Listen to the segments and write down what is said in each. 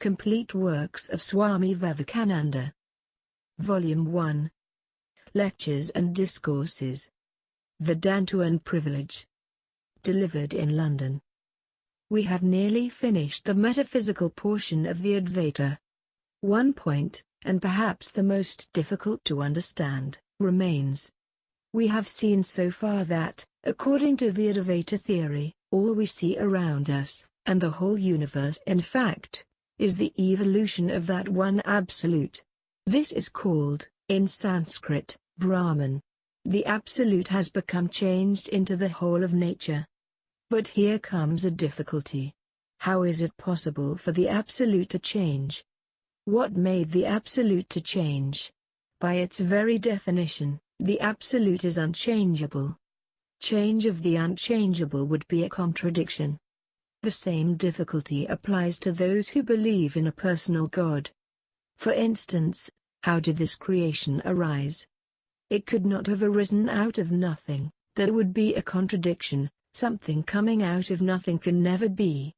Complete Works of Swami Vivekananda. Volume 1. Lectures and Discourses. Vedanta and Privilege. Delivered in London. We have nearly finished the metaphysical portion of the Advaita. One point, and perhaps the most difficult to understand, remains. We have seen so far that, according to the Advaita theory, all we see around us, and the whole universe in fact, is the evolution of that one absolute. This is called, in Sanskrit, Brahman. The absolute has become changed into the whole of nature. But here comes a difficulty. How is it possible for the absolute to change? What made the absolute to change? By its very definition, the absolute is unchangeable. Change of the unchangeable would be a contradiction. The same difficulty applies to those who believe in a personal God. For instance, how did this creation arise? It could not have arisen out of nothing. That would be a contradiction. Something coming out of nothing can never be.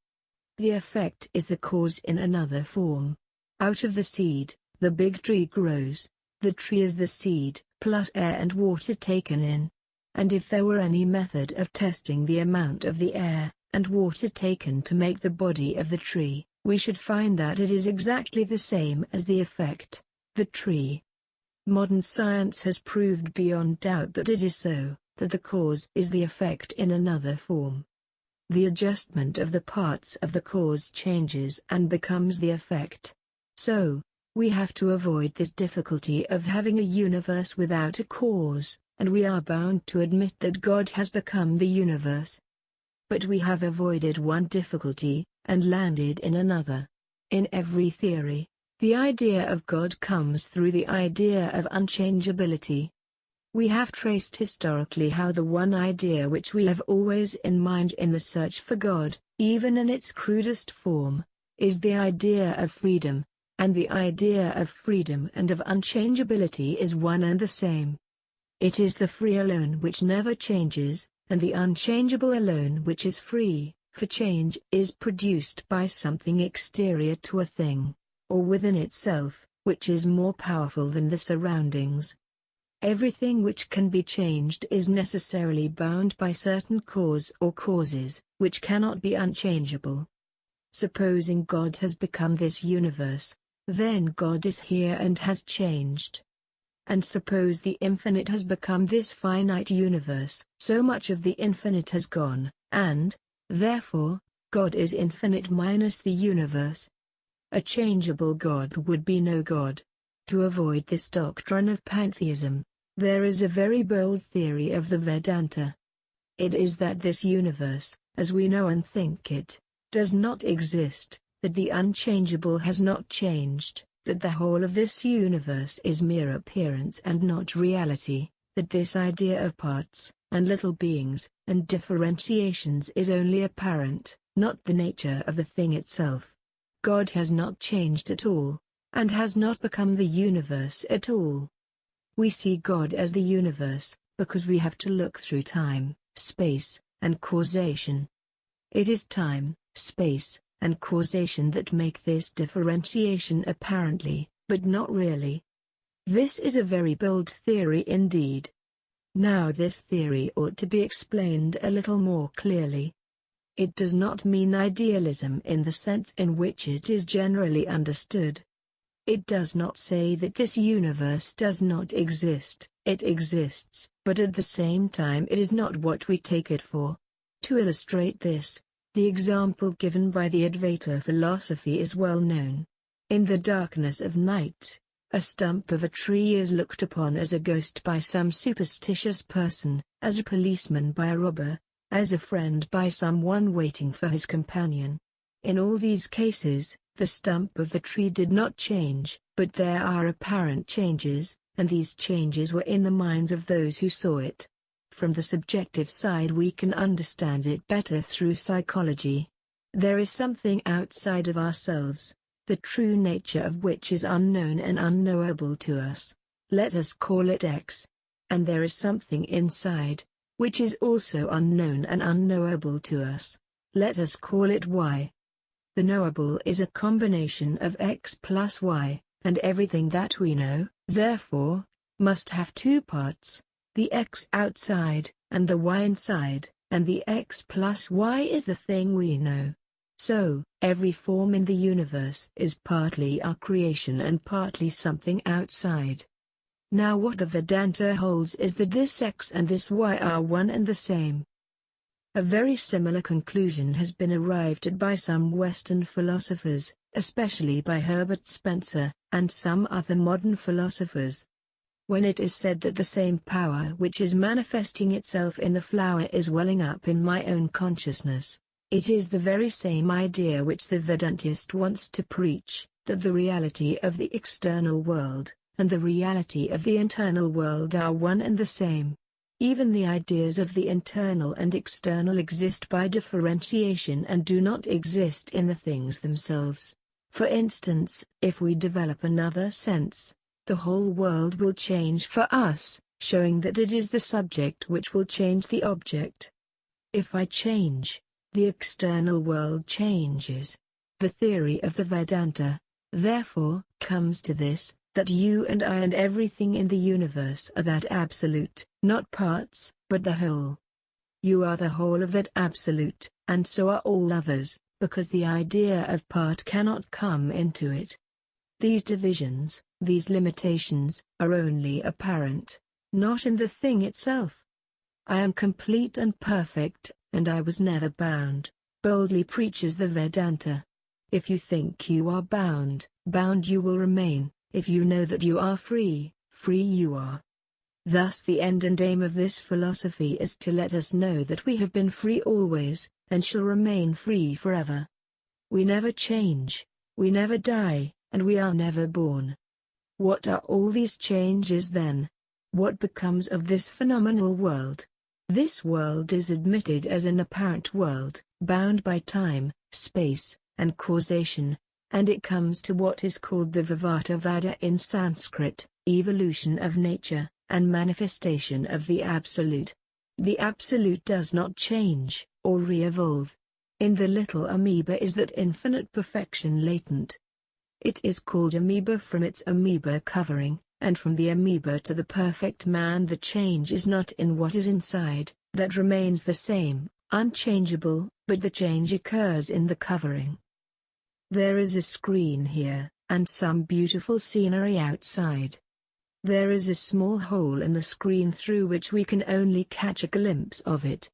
The effect is the cause in another form. Out of the seed, the big tree grows. The tree is the seed, plus air and water taken in. And if there were any method of testing the amount of the air and water taken to make the body of the tree, we should find that it is exactly the same as the effect, the tree. Modern science has proved beyond doubt that it is so, that the cause is the effect in another form. The adjustment of the parts of the cause changes and becomes the effect. So, we have to avoid this difficulty of having a universe without a cause, and we are bound to admit that God has become the universe. But we have avoided one difficulty, and landed in another. In every theory, the idea of God comes through the idea of unchangeability. We have traced historically how the one idea which we have always in mind in the search for God, even in its crudest form, is the idea of freedom, and the idea of freedom and of unchangeability is one and the same. It is the free alone which never changes, and the unchangeable alone which is free, for change is produced by something exterior to a thing, or within itself, which is more powerful than the surroundings. Everything which can be changed is necessarily bound by certain cause or causes, which cannot be unchangeable. Supposing God has become this universe, then God is here and has changed. And suppose the infinite has become this finite universe, so much of the infinite has gone, and, therefore, God is infinite minus the universe. A changeable God would be no God. To avoid this doctrine of pantheism, there is a very bold theory of the Vedanta. It is that this universe, as we know and think it, does not exist, that the unchangeable has not changed, that the whole of this universe is mere appearance and not reality, that this idea of parts, and little beings, and differentiations is only apparent, not the nature of the thing itself. God has not changed at all, and has not become the universe at all. We see God as the universe, because we have to look through time, space, and causation. It is time, space, and causation that make this differentiation apparently, but not really. This is a very bold theory indeed. Now this theory ought to be explained a little more clearly. It does not mean idealism in the sense in which it is generally understood. It does not say that this universe does not exist. It exists, but at the same time it is not what we take it for. To illustrate this, the example given by the Advaita philosophy is well known. In the darkness of night, a stump of a tree is looked upon as a ghost by some superstitious person, as a policeman by a robber, as a friend by someone waiting for his companion. In all these cases, the stump of the tree did not change, but there are apparent changes, and these changes were in the minds of those who saw it. From the subjective side we can understand it better through psychology. There is something outside of ourselves, the true nature of which is unknown and unknowable to us. Let us call it X. And there is something inside, which is also unknown and unknowable to us. Let us call it Y. The knowable is a combination of X plus Y, and everything that we know, therefore, must have two parts, the X outside, and the Y inside, and the X plus Y is the thing we know. So, every form in the universe is partly our creation and partly something outside. Now what the Vedanta holds is that this X and this Y are one and the same. A very similar conclusion has been arrived at by some Western philosophers, especially by Herbert Spencer, and some other modern philosophers. When it is said that the same power which is manifesting itself in the flower is welling up in my own consciousness, it is the very same idea which the Vedantist wants to preach, that the reality of the external world, and the reality of the internal world are one and the same. Even the ideas of the internal and external exist by differentiation and do not exist in the things themselves. For instance, if we develop another sense, the whole world will change for us, showing that it is the subject which will change the object. If I change, the external world changes. The theory of the Vedanta, therefore, comes to this, that you and I and everything in the universe are that absolute, not parts, but the whole. You are the whole of that absolute, and so are all others, because the idea of part cannot come into it. These divisions, these limitations, are only apparent, not in the thing itself. I am complete and perfect, and I was never bound, boldly preaches the Vedanta. If you think you are bound, bound you will remain. If you know that you are free, free you are. Thus the end and aim of this philosophy is to let us know that we have been free always, and shall remain free forever. We never change, we never die, and we are never born. What are all these changes then? What becomes of this phenomenal world? This world is admitted as an apparent world, bound by time, space, and causation, and it comes to what is called the Vivekananda in Sanskrit, evolution of nature, and manifestation of the Absolute. The Absolute does not change, or re-evolve. In the little amoeba is that infinite perfection latent. It is called amoeba from its amoeba covering, and from the amoeba to the perfect man the change is not in what is inside, that remains the same, unchangeable, but the change occurs in the covering. There is a screen here, and some beautiful scenery outside. There is a small hole in the screen through which we can only catch a glimpse of it.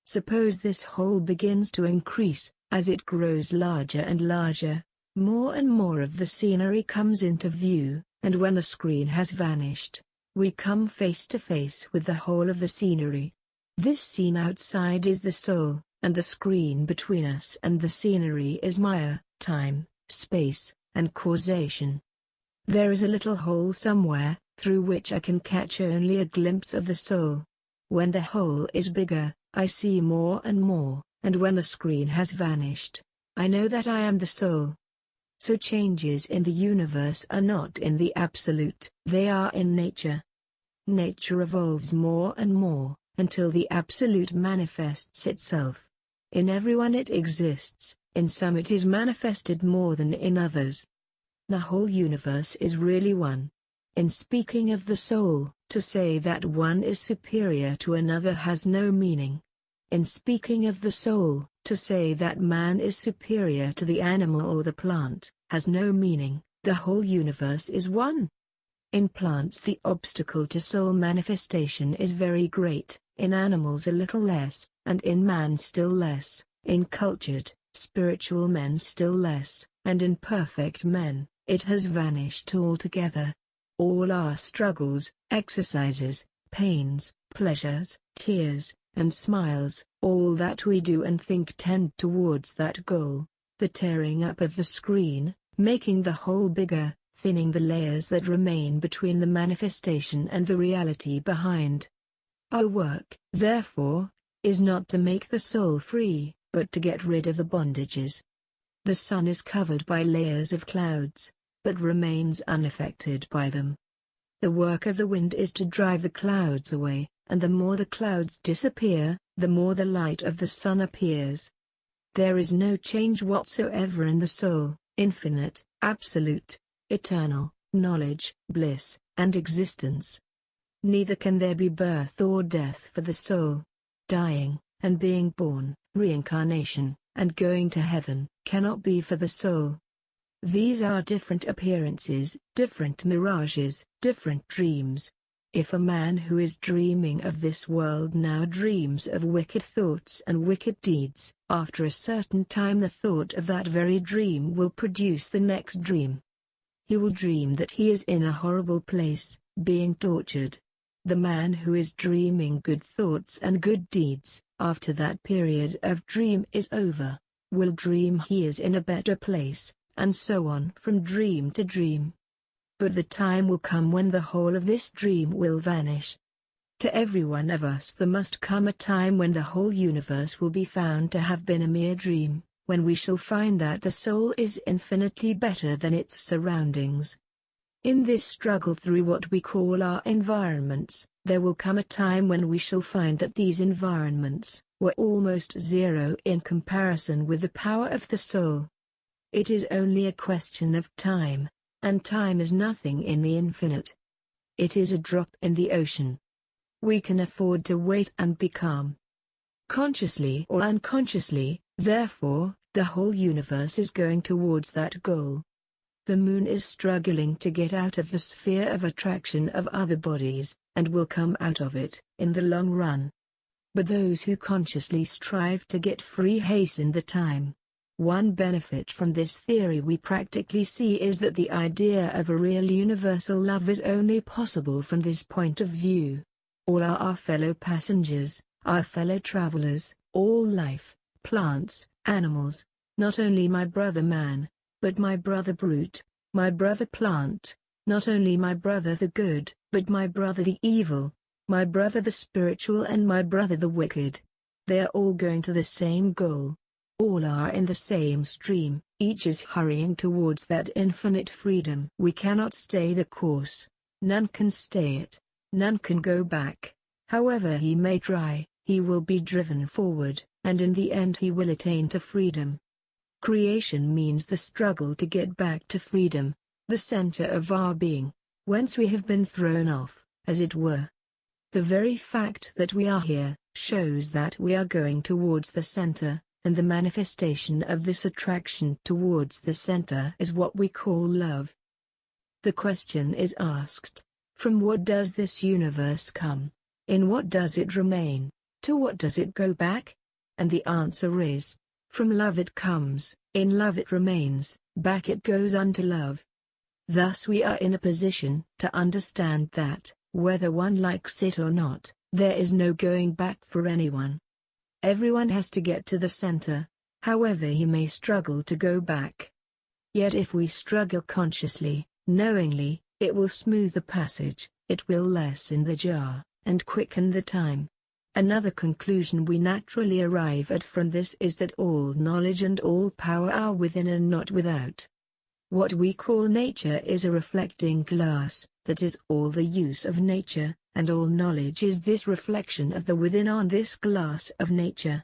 Suppose this hole begins to increase, as it grows larger and larger, more and more of the scenery comes into view, and when the screen has vanished, we come face to face with the whole of the scenery. This scene outside is the soul, and the screen between us and the scenery is Maya, time, space, and causation. There is a little hole somewhere, through which I can catch only a glimpse of the soul. When the hole is bigger, I see more and more, and when the screen has vanished, I know that I am the soul. So changes in the universe are not in the absolute, they are in nature. Nature evolves more and more, until the absolute manifests itself. In everyone it exists, in some it is manifested more than in others. The whole universe is really one. In speaking of the soul, to say that one is superior to another has no meaning. In speaking of the soul, to say that man is superior to the animal or the plant, has no meaning. The whole universe is one. In plants the obstacle to soul manifestation is very great, in animals a little less, and in man still less, in cultured, spiritual men still less, and in perfect men, it has vanished altogether. All our struggles, exercises, pains, pleasures, tears, and smiles, all that we do and think tend towards that goal, the tearing up of the screen, making the hole bigger, thinning the layers that remain between the manifestation and the reality behind. Our work, therefore, is not to make the soul free, but to get rid of the bondages. The sun is covered by layers of clouds, but remains unaffected by them. The work of the wind is to drive the clouds away, and the more the clouds disappear, the more the light of the sun appears. There is no change whatsoever in the soul, infinite, absolute, eternal, knowledge, bliss, and existence. Neither can there be birth or death for the soul. Dying, and being born, reincarnation, and going to heaven, cannot be for the soul. These are different appearances, different mirages, different dreams. If a man who is dreaming of this world now dreams of wicked thoughts and wicked deeds, after a certain time the thought of that very dream will produce the next dream. He will dream that he is in a horrible place, being tortured. The man who is dreaming good thoughts and good deeds, after that period of dream is over, will dream he is in a better place, and so on from dream to dream. But the time will come when the whole of this dream will vanish. To every one of us there must come a time when the whole universe will be found to have been a mere dream, when we shall find that the soul is infinitely better than its surroundings. In this struggle through what we call our environments, there will come a time when we shall find that these environments were almost zero in comparison with the power of the soul. It is only a question of time, and time is nothing in the infinite. It is a drop in the ocean. We can afford to wait and be calm. Consciously or unconsciously, therefore, the whole universe is going towards that goal. The moon is struggling to get out of the sphere of attraction of other bodies, and will come out of it, in the long run. But those who consciously strive to get free hasten the time. One benefit from this theory we practically see is that the idea of a real universal love is only possible from this point of view. All are our fellow passengers, our fellow travelers, all life, plants, animals, not only my brother man, but my brother brute, my brother plant, not only my brother the good, but my brother the evil, my brother the spiritual and my brother the wicked. They are all going to the same goal. All are in the same stream, each is hurrying towards that infinite freedom. We cannot stay the course, none can stay it, none can go back. However he may try, he will be driven forward, and in the end he will attain to freedom. Creation means the struggle to get back to freedom, the center of our being, whence we have been thrown off, as it were. The very fact that we are here, shows that we are going towards the center, and the manifestation of this attraction towards the center is what we call love. The question is asked, from what does this universe come? In what does it remain? To what does it go back? And the answer is, from love it comes, in love it remains, back it goes unto love. Thus we are in a position to understand that, whether one likes it or not, there is no going back for anyone. Everyone has to get to the center, however he may struggle to go back. Yet if we struggle consciously, knowingly, it will smooth the passage, it will lessen the jar, and quicken the time. Another conclusion we naturally arrive at from this is that all knowledge and all power are within and not without. What we call nature is a reflecting glass, that is all the use of nature, and all knowledge is this reflection of the within on this glass of nature.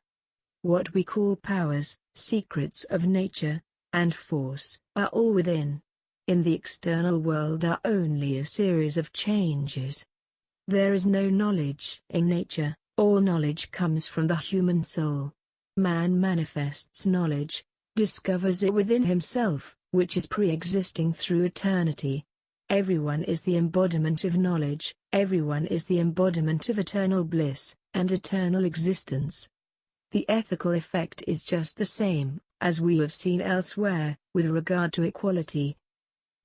What we call powers, secrets of nature, and force, are all within. In the external world are only a series of changes. There is no knowledge in nature, all knowledge comes from the human soul. Man manifests knowledge, discovers it within himself, which is pre-existing through eternity. Everyone is the embodiment of knowledge, everyone is the embodiment of eternal bliss, and eternal existence. The ethical effect is just the same, as we have seen elsewhere, with regard to equality.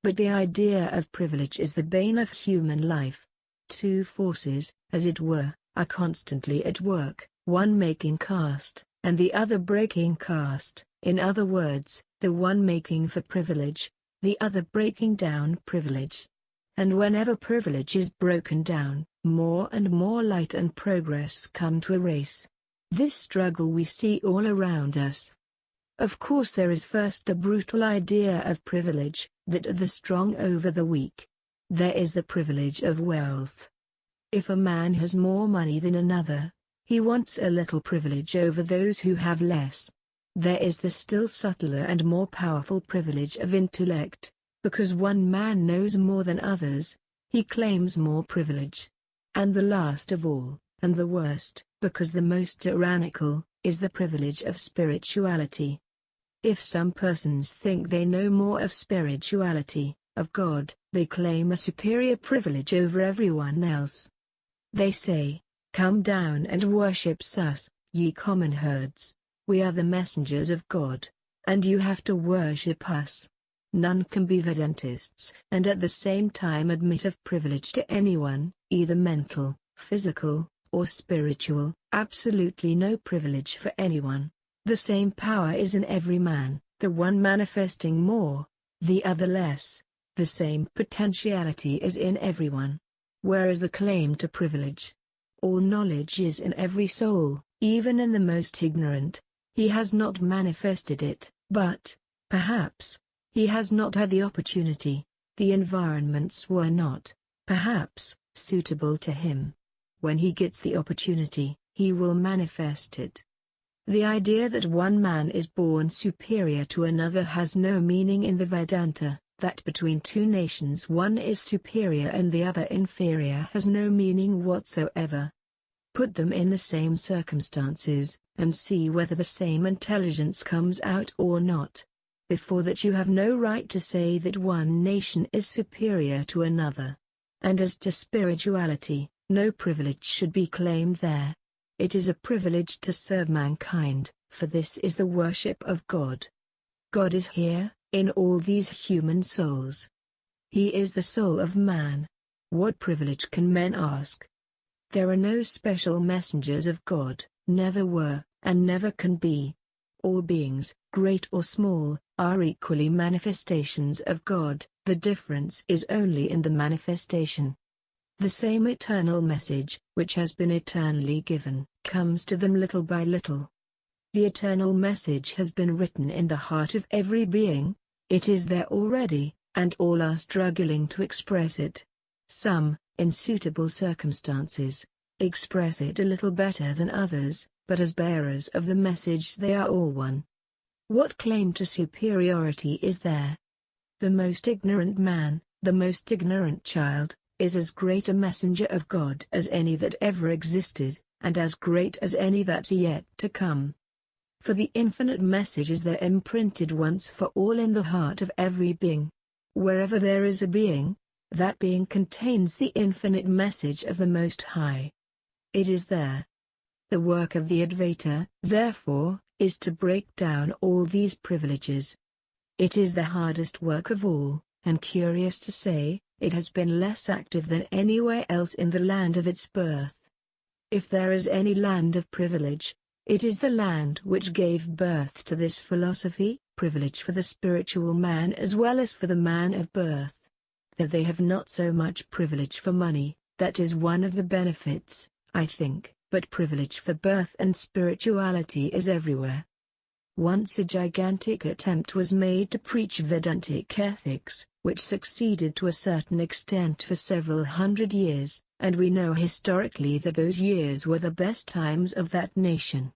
But the idea of privilege is the bane of human life. Two forces, as it were, are constantly at work, one making caste, and the other breaking caste, in other words, the one making for privilege, the other breaking down privilege. And whenever privilege is broken down, more and more light and progress come to a race. This struggle we see all around us. Of course there is first the brutal idea of privilege, that of the strong over the weak. There is the privilege of wealth. If a man has more money than another, he wants a little privilege over those who have less. There is the still subtler and more powerful privilege of intellect. Because one man knows more than others, he claims more privilege. And the last of all, and the worst, because the most tyrannical, is the privilege of spirituality. If some persons think they know more of spirituality, of God, they claim a superior privilege over everyone else. They say, "Come down and worship us, ye common herds. We are the messengers of God, and you have to worship us." None can be Vedantists and at the same time admit of privilege to anyone, either mental, physical, or spiritual. Absolutely no privilege for anyone. The same power is in every man, the one manifesting more, the other less. The same potentiality is in everyone. Where is the claim to privilege? All knowledge is in every soul, even in the most ignorant. He has not manifested it, but, perhaps, he has not had the opportunity. The environments were not, perhaps, suitable to him. When he gets the opportunity, he will manifest it. The idea that one man is born superior to another has no meaning in the Vedanta. That between two nations one is superior and the other inferior has no meaning whatsoever. Put them in the same circumstances, and see whether the same intelligence comes out or not. Before that you have no right to say that one nation is superior to another. And as to spirituality, no privilege should be claimed there. It is a privilege to serve mankind, for this is the worship of God. God is here, in all these human souls. He is the soul of man. What privilege can men ask? There are no special messengers of God, never were, and never can be. All beings, great or small, are equally manifestations of God. The difference is only in the manifestation. The same eternal message, which has been eternally given, comes to them little by little. The eternal message has been written in the heart of every being. It is there already, and all are struggling to express it. Some, in suitable circumstances, express it a little better than others, but as bearers of the message they are all one. What claim to superiority is there? The most ignorant man, the most ignorant child, is as great a messenger of God as any that ever existed, and as great as any that are yet to come. For the infinite message is there imprinted once for all in the heart of every being. Wherever there is a being, that being contains the infinite message of the Most High. It is there. The work of the Advaita, therefore, is to break down all these privileges. It is the hardest work of all, and curious to say, it has been less active than anywhere else in the land of its birth. If there is any land of privilege, it is the land which gave birth to this philosophy, privilege for the spiritual man as well as for the man of birth. That they have not so much privilege for money, that is one of the benefits, I think, but privilege for birth and spirituality is everywhere. Once a gigantic attempt was made to preach Vedantic ethics, which succeeded to a certain extent for several hundred years, and we know historically that those years were the best times of that nation.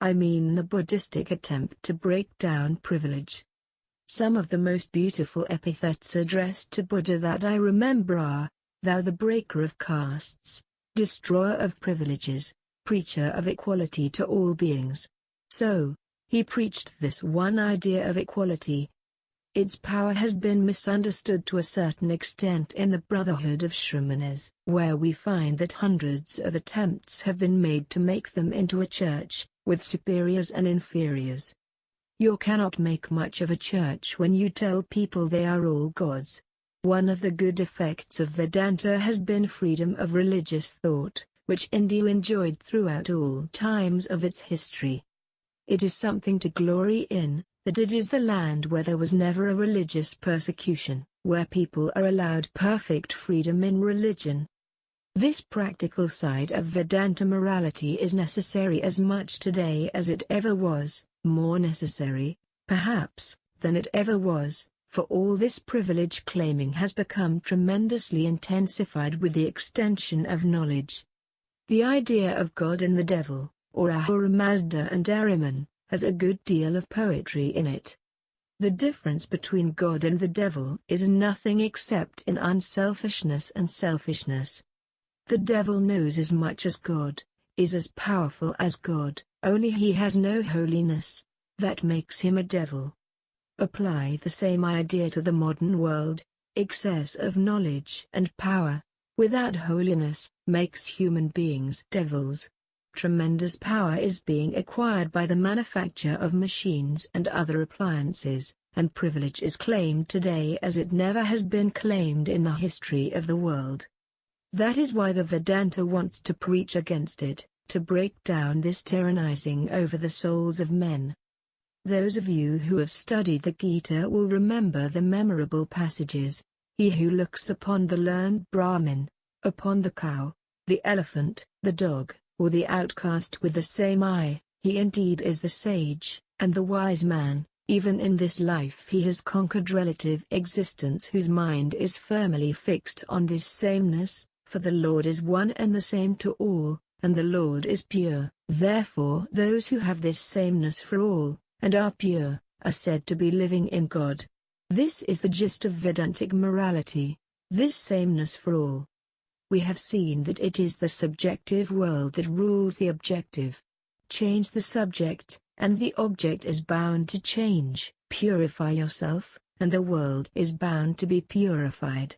I mean the Buddhistic attempt to break down privilege. Some of the most beautiful epithets addressed to Buddha that I remember are, "Thou the breaker of castes, destroyer of privileges, preacher of equality to all beings." So, he preached this one idea of equality. Its power has been misunderstood to a certain extent in the Brotherhood of Shrimanes, where we find that hundreds of attempts have been made to make them into a church, with superiors and inferiors. You cannot make much of a church when you tell people they are all gods. One of the good effects of Vedanta has been freedom of religious thought, which India enjoyed throughout all times of its history. It is something to glory in, that it is the land where there was never a religious persecution, where people are allowed perfect freedom in religion. This practical side of Vedanta morality is necessary as much today as it ever was, more necessary, perhaps, than it ever was, for all this privilege claiming has become tremendously intensified with the extension of knowledge. The idea of God and the devil, or Ahura Mazda and Ahriman, has a good deal of poetry in it. The difference between God and the devil is in nothing except in unselfishness and selfishness. The devil knows as much as God, is as powerful as God, only he has no holiness. That makes him a devil. Apply the same idea to the modern world. Excess of knowledge and power, without holiness, makes human beings devils. Tremendous power is being acquired by the manufacture of machines and other appliances, and privilege is claimed today as it never has been claimed in the history of the world. That is why the Vedanta wants to preach against it, to break down this tyrannizing over the souls of men. Those of you who have studied the Gita will remember the memorable passages. He who looks upon the learned Brahmin, upon the cow, the elephant, the dog, or the outcast with the same eye, he indeed is the sage, and the wise man. Even in this life he has conquered relative existence whose mind is firmly fixed on this sameness, for the Lord is one and the same to all, and the Lord is pure. Therefore those who have this sameness for all, and are pure, are said to be living in God. This is the gist of Vedantic morality, this sameness for all. We have seen that it is the subjective world that rules the objective. Change the subject, and the object is bound to change. Purify yourself, and the world is bound to be purified.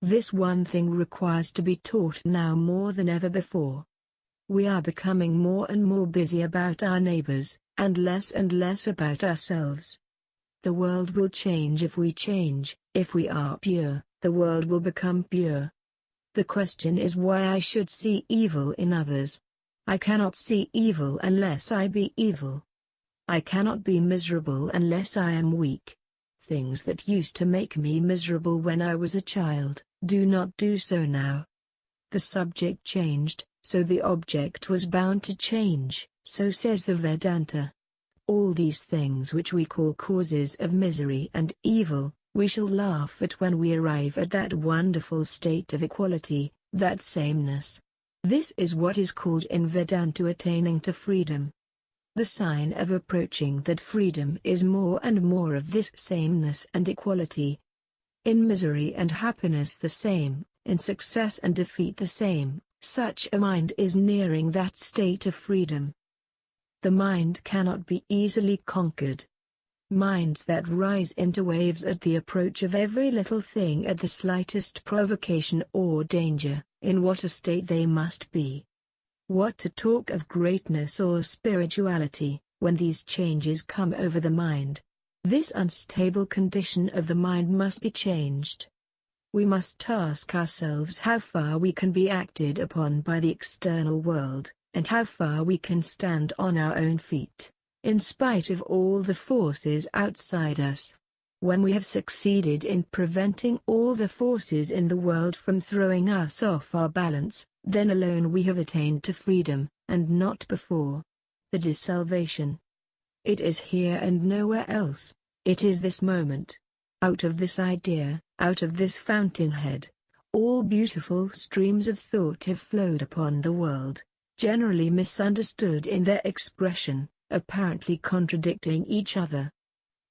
This one thing requires to be taught now more than ever before. We are becoming more and more busy about our neighbors, and less about ourselves. The world will change if we change. If we are pure, the world will become pure. The question is why I should see evil in others. I cannot see evil unless I be evil. I cannot be miserable unless I am weak. Things that used to make me miserable when I was a child, do not do so now. The subject changed, so the object was bound to change, so says the Vedanta. All these things which we call causes of misery and evil, we shall laugh at when we arrive at that wonderful state of equality, that sameness. This is what is called in Vedanta attaining to freedom. The sign of approaching that freedom is more and more of this sameness and equality. In misery and happiness the same, in success and defeat the same, such a mind is nearing that state of freedom. The mind cannot be easily conquered. Minds that rise into waves at the approach of every little thing, at the slightest provocation or danger, in what a state they must be. What to talk of greatness or spirituality, when these changes come over the mind? This unstable condition of the mind must be changed. We must task ourselves how far we can be acted upon by the external world, and how far we can stand on our own feet, in spite of all the forces outside us. When we have succeeded in preventing all the forces in the world from throwing us off our balance, then alone we have attained to freedom, and not before. That is salvation. It is here and nowhere else. It is this moment. Out of this idea, out of this fountainhead, all beautiful streams of thought have flowed upon the world, generally misunderstood in their expression, apparently contradicting each other.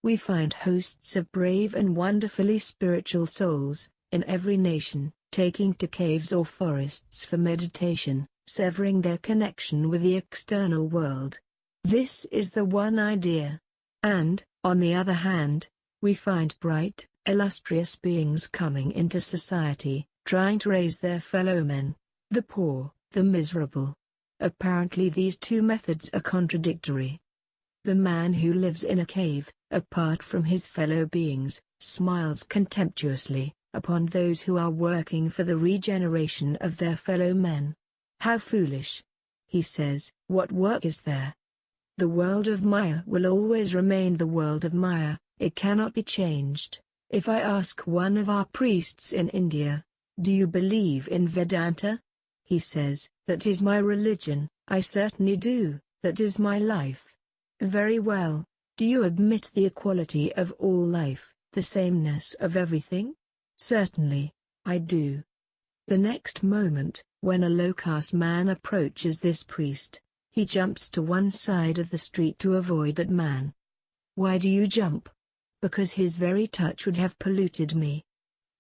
We find hosts of brave and wonderfully spiritual souls, in every nation, taking to caves or forests for meditation, severing their connection with the external world. This is the one idea. And, on the other hand, we find bright, illustrious beings coming into society, trying to raise their fellow men, the poor, the miserable. Apparently these two methods are contradictory. The man who lives in a cave, apart from his fellow beings, smiles contemptuously upon those who are working for the regeneration of their fellow men. How foolish! He says, what work is there? The world of Maya will always remain the world of Maya, it cannot be changed. If I ask one of our priests in India, do you believe in Vedanta? He says, that is my religion. I certainly do, that is my life. Very well, do you admit the equality of all life, the sameness of everything? Certainly, I do. The next moment, when a low-caste man approaches this priest, He jumps to one side of the street to avoid that man. Why do you jump? Because his very touch would have polluted me.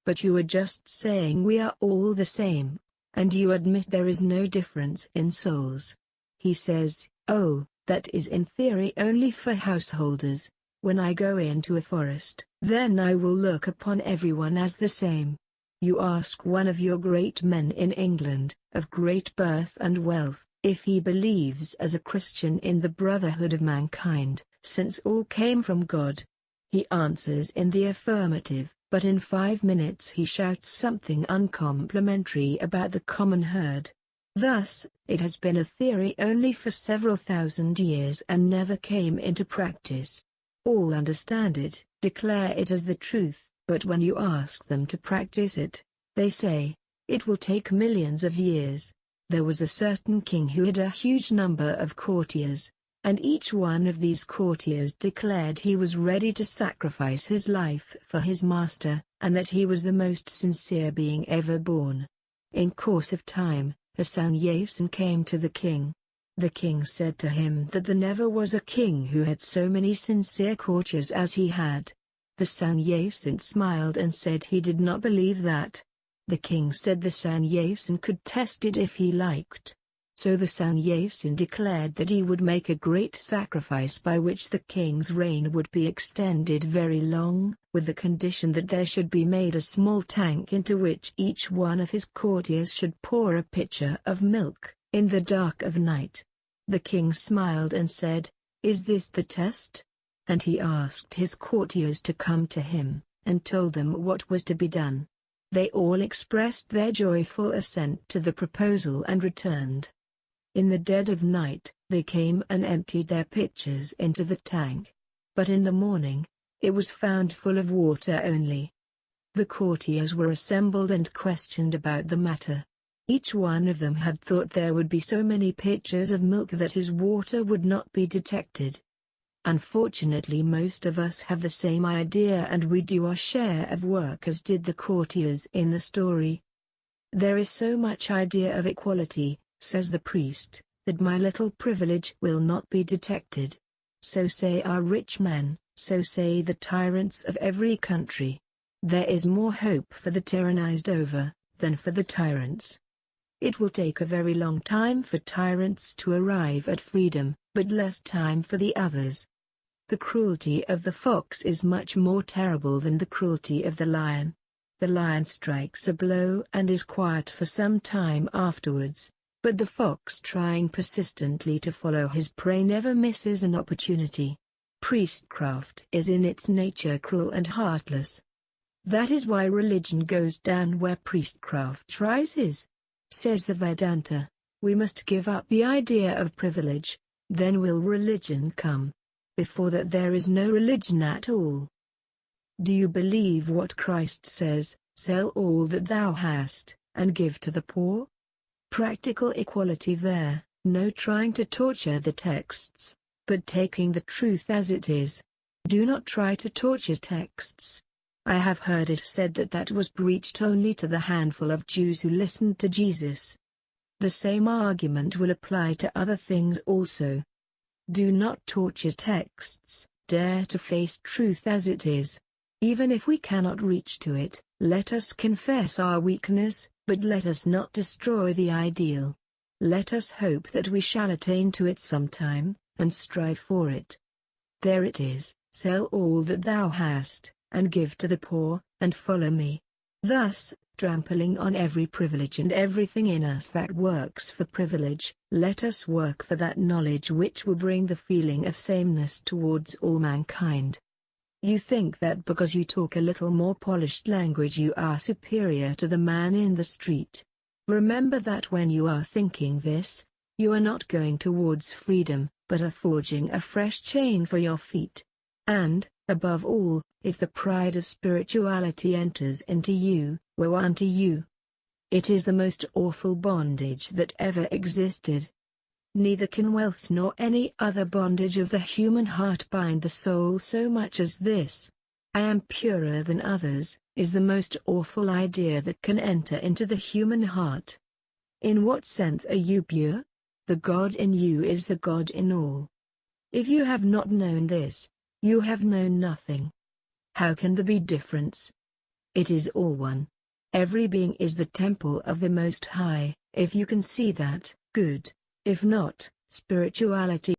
But you were just saying we are all the same, and you admit there is no difference in souls. He says, oh, that is in theory only for householders. When I go into a forest, then I will look upon everyone as the same. You ask one of your great men in England, of great birth and wealth, if he believes as a Christian in the brotherhood of mankind, since all came from God. He answers in the affirmative, but in 5 minutes he shouts something uncomplimentary about the common herd. Thus, it has been a theory only for several thousand years and never came into practice. All understand it, declare it as the truth, but when you ask them to practice it, they say, it will take millions of years. There was a certain king who had a huge number of courtiers, and each one of these courtiers declared he was ready to sacrifice his life for his master, and that he was the most sincere being ever born. In course of time, a sannyasin came to the king. The king said to him that there never was a king who had so many sincere courtiers as he had. The sannyasin smiled and said he did not believe that. The king said the sannyasin could test it if he liked. So the sannyasin declared that he would make a great sacrifice by which the king's reign would be extended very long, with the condition that there should be made a small tank into which each one of his courtiers should pour a pitcher of milk, in the dark of night. The king smiled and said, "Is this the test?" And he asked his courtiers to come to him, and told them what was to be done. They all expressed their joyful assent to the proposal and returned. In the dead of night, they came and emptied their pitchers into the tank. But in the morning, it was found full of water only. The courtiers were assembled and questioned about the matter. Each one of them had thought there would be so many pitchers of milk that his water would not be detected. Unfortunately, most of us have the same idea and we do our share of work as did the courtiers in the story. There is so much idea of equality, says the priest, that my little privilege will not be detected. So say our rich men, so say the tyrants of every country. There is more hope for the tyrannized over, than for the tyrants. It will take a very long time for tyrants to arrive at freedom, but less time for the others. The cruelty of the fox is much more terrible than the cruelty of the lion. The lion strikes a blow and is quiet for some time afterwards, but the fox trying persistently to follow his prey never misses an opportunity. Priestcraft is in its nature cruel and heartless. That is why religion goes down where priestcraft rises. Says the Vedanta, we must give up the idea of privilege, then will religion come. Before that there is no religion at all. Do you believe what Christ says, sell all that thou hast, and give to the poor? Practical equality there, no trying to torture the texts, but taking the truth as it is. Do not try to torture texts. I have heard it said that that was preached only to the handful of Jews who listened to Jesus. The same argument will apply to other things also. Do not torture texts, dare to face truth as it is. Even if we cannot reach to it, let us confess our weakness, but let us not destroy the ideal. Let us hope that we shall attain to it sometime, and strive for it. There it is, sell all that thou hast, and give to the poor, and follow me. Thus, trampling on every privilege and everything in us that works for privilege, let us work for that knowledge which will bring the feeling of sameness towards all mankind. You think that because you talk a little more polished language you are superior to the man in the street. Remember that when you are thinking this, you are not going towards freedom, but are forging a fresh chain for your feet. And, above all, if the pride of spirituality enters into you, woe unto you. It is the most awful bondage that ever existed. Neither can wealth nor any other bondage of the human heart bind the soul so much as this. I am purer than others, is the most awful idea that can enter into the human heart. In what sense are you pure? The God in you is the God in all. If you have not known this, you have known nothing. How can there be difference? It is all one. Every being is the temple of the Most High. If you can see that, good. If not, spirituality